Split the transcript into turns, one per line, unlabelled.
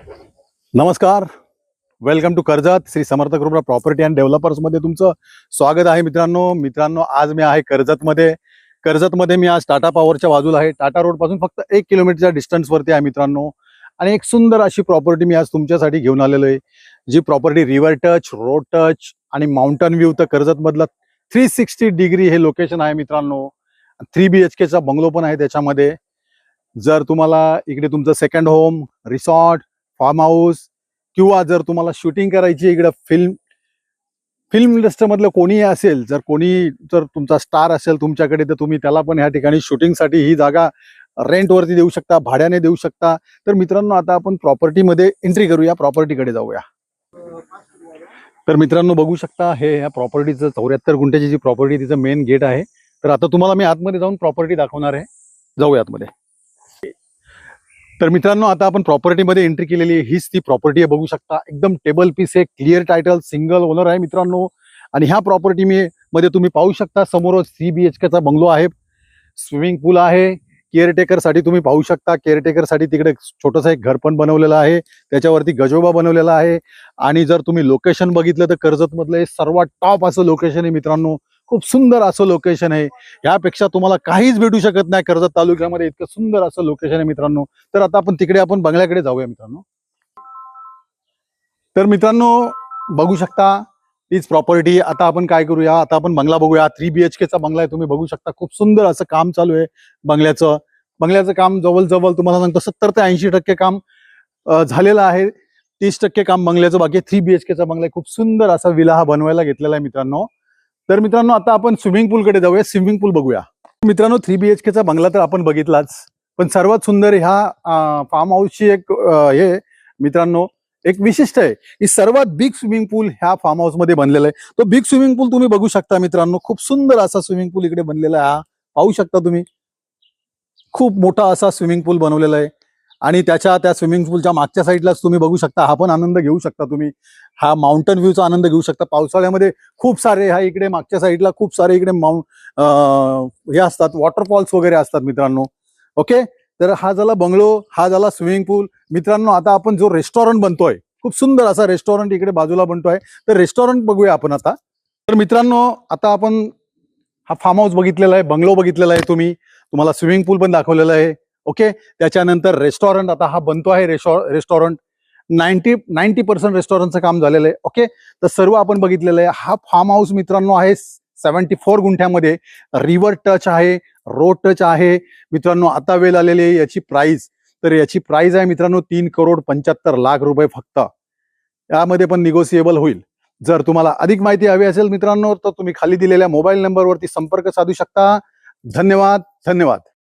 नमस्कार. Welcome to Karjat Shri Samarth group property and developers मध्ये तुमचं स्वागत आहे. मित्रांनो आज मी आहे कर्जतमध्ये मी आज टाटा पॉवरच्या बाजूला आहे. टाटा रोड पासून फक्त 1 किलोमीटरच्या डिस्टन्स वरती आहे मित्रांनो. आणि एक सुंदर अशी प्रॉपर्टी मी आज तुमच्यासाठी घेऊन आलेलो आहे. जी property river touch, road touch आणि माउंटन व्ह्यू तर कर्जत मधला 360 डिग्री हे लोकेशन आहे मित्रांनो. 3 BHK चा बंगलो पण आहे त्याच्यामध्ये. जर तुम्हाला इकडे तुमचं second home, resort, farm house किंवा जर तुम्हाला शूटिंग करायची इकडे फिल्म इंडस्ट्रीमधलं कोणीही असेल, जर तुमचा स्टार असेल तुमच्याकडे, तर तुम्ही त्याला पण ह्या ठिकाणी शूटिंगसाठी ही जागा रेंटवरती देऊ शकता, भाड्याने देऊ शकता. तर मित्रांनो आता आपण प्रॉपर्टीमध्ये एंट्री करूया, प्रॉपर्टीकडे जाऊया. तर मित्रांनो बघू शकता हे ह्या प्रॉपर्टीचं 74 गुंठ्याची जी प्रॉपर्टी तिचं मेन गेट आहे. तर आता तुम्हाला मी आतमध्ये जाऊन प्रॉपर्टी दाखवणार आहे. जाऊया आतमध्ये. तर मित्रांनो आता आपण प्रॉपर्टीमध्ये एंट्री केलेली आहे. हीच ती प्रॉपर्टी आहे, बघू शकता. एकदम टेबल पीस आहे, क्लिअर टायटल, सिंगल ओनर आहे मित्रांनो. आणि ह्या प्रॉपर्टी मध्ये तुम्ही पाहू शकता समोरच 3 BHK चा बंगलो आहे, स्विमिंग पूल आहे. केअरटेकर साठी तुम्ही पाहू शकता, केअरटेकर साठी तिकडे छोटंसं एक घर पण बनवलेलं आहे, त्याच्यावरती गजोबा बनवलेला आहे. आणि जर तुम्ही लोकेशन बघितलं तर कर्जत मधलं हे सर्वात टॉप असं लोकेशन आहे मित्रांनो. खूप सुंदर असं लोकेशन आहे. यापेक्षा तुम्हाला काहीच भेटू शकत नाही कर्जत तालुक्यामध्ये. इतकं सुंदर असं लोकेशन आहे मित्रांनो. तर आता आपण बंगल्याकडे जाऊया मित्रांनो. तर मित्रांनो बघू शकता तीच प्रॉपर्टी. आता आपण काय करूया, आता आपण बंगला बघूया. 3 BHK चा बंगला आहे, तुम्ही बघू शकता. खूप सुंदर असं काम चालू आहे बंगल्याचं काम जवळ तुम्हाला सांगतो 70 ते 80% काम झालेलं आहे. 30% काम बंगल्याचं बाकी आहे. 3 BHK चा बंगला आहे. खूप सुंदर असा विला हा बनवायला घेतलेला आहे मित्रांनो. तर मित्रांनो आता आपण स्विमिंग पूलकडे जाऊया, स्विमिंग पूल बघूया. मित्रांनो 3 BHK चा बंगला तर आपण बघितलाच, पण सर्वात सुंदर ह्या फार्म हाऊसची एक हे मित्रांनो एक विशिष्ट आहे की सर्वात बिग स्विमिंग पूल ह्या फार्म हाऊस मध्ये बनलेला आहे. तो बिग स्विमिंग पूल तुम्ही बघू शकता मित्रांनो. खूप सुंदर असा स्विमिंग पूल इकडे बनलेला आहे. पाहू शकता तुम्ही, खूप मोठा असा स्विमिंग पूल बनवलेला आहे. आणि त्या स्विमिंग पूलच्या मागच्या साईडलाच तुम्ही बघू शकता, हा पण आनंद घेऊ शकता तुम्ही. हा माउंटन व्ह्यूचा आनंद घेऊ शकता. पावसाळ्यामध्ये खूप सारे ह्या इकडे मागच्या साईडला खूप सारे इकडे हे असतात, वॉटरफॉल्स वगैरे असतात मित्रांनो. ओके, तर हा झाला बंगलो, हा झाला स्विमिंग पूल. मित्रांनो आता आपण जो रेस्टॉरंट बनतोय, खूप सुंदर असा रेस्टॉरंट इकडे बाजूला बनतोय, तर रेस्टॉरंट बघूया आपण आता. तर मित्रांनो आता आपण हा फार्म हाऊस बघितलेला आहे, बंगलो बघितलेला आहे, तुम्हाला स्विमिंग पूल पण दाखवलेला आहे. ओके, त्याच्यानंतर रेस्टॉरंट आता हा बनतो आहे. रेस्टॉरंट 90% रेस्टॉरंटचं काम झालेलं आहे. ओके, तर सर्व आपण बघितलेलं आहे. हा फार्म हाऊस मित्रांनो आहे 74 गुंठ्यामध्ये. रिव्हर टच आहे, रोड टच आहे मित्रांनो. आता वेळ आलेली आहे याची प्राइस. तर याची प्राइस आहे मित्रांनो 3,75,00,000 रुपये फक्त. यामध्ये पण निगोसिएबल होईल. जर तुम्हाला अधिक माहिती हवी असेल मित्रांनो तर तुम्ही खाली दिलेल्या मोबाईल नंबरवरती संपर्क साधू शकता. धन्यवाद.